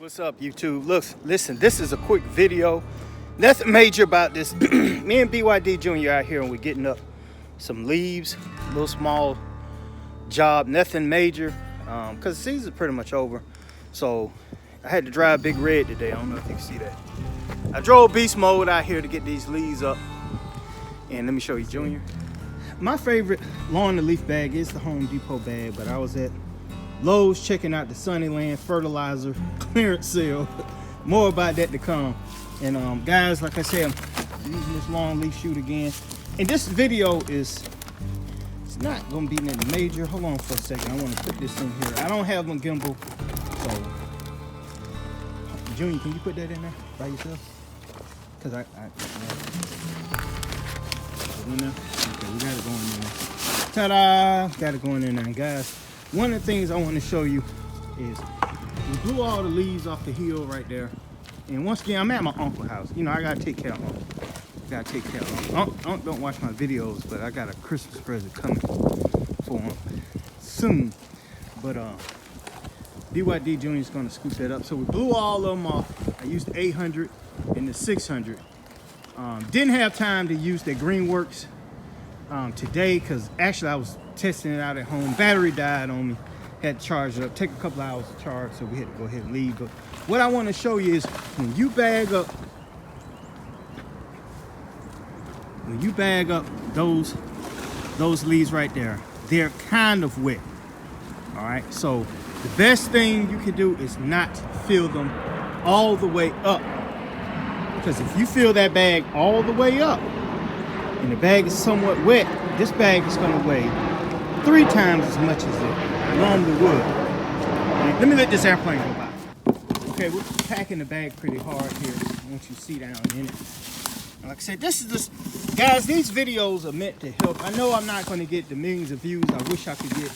What's up, YouTube? Look, listen, this is a quick video. Nothing major about this. Me and BYD Jr. out here and we're getting up some leaves, a little small job, nothing major, because the season's pretty much over. So I had to drive Big Red today. I don't know if you can see that. I drove beast mode out here to get these leaves up. And let me show you, Junior. My favorite lawn and leaf bag is the Home Depot bag, but I was at Lowe's checking out the Sunnyland fertilizer clearance sale. More about that to come. And guys, like I said, I'm using this long leaf chute again. And this video it's not gonna be nothing major. Hold on for a second. I want to put this in here. I don't have my gimbal, so Junior, can you put that in there by yourself? Cause I in there. Okay, we got it going in there. Ta-da! Got it going in there, guys. One of the things I want to show you is we blew all the leaves off the hill right there. And once again, I'm at my uncle's house. You know, I gotta take care of Uncle. Gotta take care of Uncle. Uncle don't watch my videos, but I got a Christmas present coming for him soon. But BYD Jr. is gonna scoop that up. So we blew all of them off. I used the 800 and the 600. Didn't have time to use the Greenworks today because actually I was testing it out at home. Battery died on me. Had to charge it up. Take a couple hours to charge, so we had to go ahead and leave. But what I want to show you is when you bag up those leaves right there, they're kind of wet. All right, so the best thing you can do is not fill them all the way up, because if you fill that bag all the way up and the bag is somewhat wet, this bag is going to weigh 3 times as much as it normally would. Let me let this airplane go by. Okay, we're packing the bag pretty hard here. Once you see down in it. And like I said, this is just, guys, these videos are meant to help. I know I'm not going to get the millions of views I wish I could get.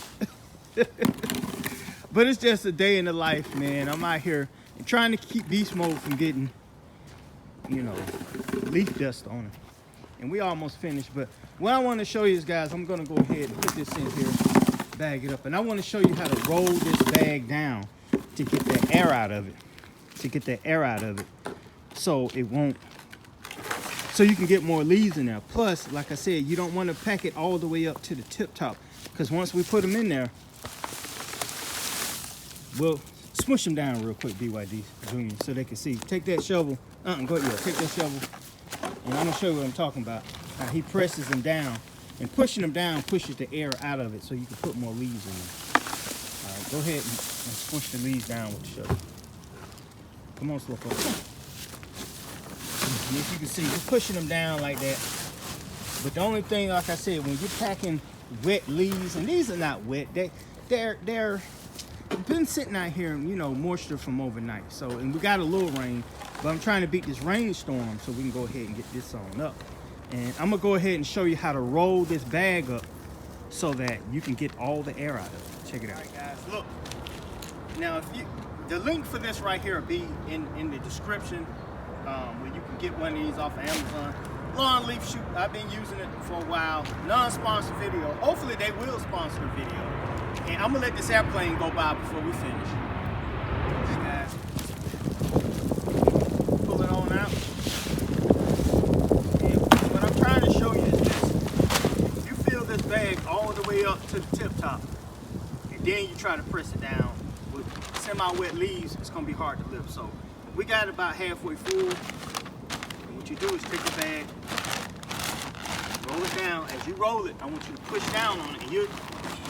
But it's just a day in the life, man. I'm out here and trying to keep beast mode from getting, you know, leaf dust on it. And we almost finished, but what I want to show you is, guys, I'm going to go ahead and put this in here, bag it up, and I want to show you how to roll this bag down to get that air out of it, so it won't, so you can get more leaves in there. Plus, like I said, you don't want to pack it all the way up to the tip top, because once we put them in there, we'll smush them down real quick, BYD Jr., so they can see. Take that shovel, go ahead, take that shovel. And I'm gonna show you what I'm talking about. How he presses them down, and pushing them down pushes the air out of it so you can put more leaves in them. All right, go ahead and squish the leaves down with the shovel. Come on, Slowpoke. And if you can see, we're pushing them down like that. But the only thing, like I said, when you're packing wet leaves, and these are not wet, they've been sitting out here, you know, moisture from overnight. So, and we got a little rain. But I'm trying to beat this rainstorm so we can go ahead and get this on up. And I'm gonna go ahead and show you how to roll this bag up so that you can get all the air out of it. Check it out. All right, guys, look. Now, the link for this right here will be in the description, where you can get one of these off of Amazon. Lawn leaf chute, I've been using it for a while. Non-sponsored video. Hopefully they will sponsor the video. And I'm gonna let this airplane go by before we finish. Okay, guys. Out. And what I'm trying to show you is this. You fill this bag all the way up to the tip top, and then you try to press it down. With semi-wet leaves, it's going to be hard to lift. So we got it about halfway full. And what you do is take the bag, roll it down. As you roll it, I want you to push down on it, and you'll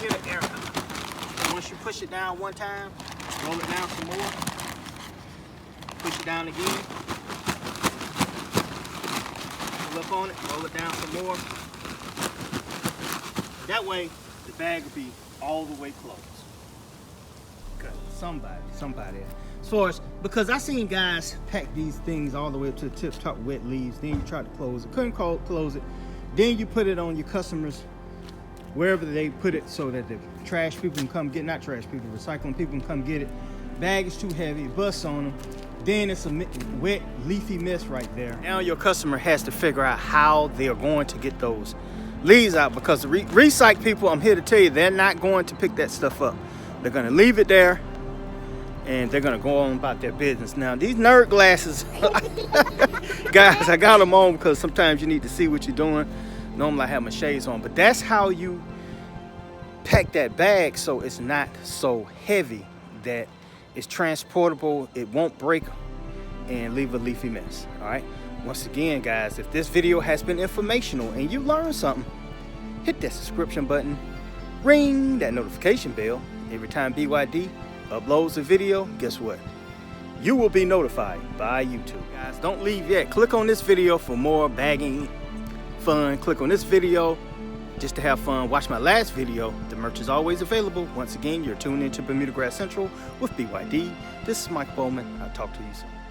get an air out. And once you push it down one time, roll it down some more, push it down again. Up on it, roll it down some more. That way, the bag will be all the way closed. Okay. Somebody. As far as, because I seen guys pack these things all the way up to the tip top, wet leaves. Then you try to close it, couldn't close it. Then you put it on your customers wherever they put it, so that the trash people can come get, not trash people, recycling people can come get it. Bag is too heavy, it busts on them. Then it's a wet, leafy mess right there. Now your customer has to figure out how they're going to get those leaves out, because the recycle people, I'm here to tell you, they're not going to pick that stuff up. They're going to leave it there and they're gonna go on about their business. Now these nerd glasses, guys, I got them on because sometimes you need to see what you're doing. Normally I have my shades on, but that's how you pack that bag so it's not so heavy that it's transportable, it won't break and leave a leafy mess. All right, once again, guys, if this video has been informational and you learned something, hit that subscription button, ring that notification bell. Every time BYD uploads a video, guess what? You will be notified by YouTube. Guys, don't leave yet. Click on this video for more bagging fun. Click on this video just to have fun. Watch my last video. The merch is always available. Once again, you're tuned into Bermuda Grass Central with BYD. This is Mike Bowman. I'll talk to you soon.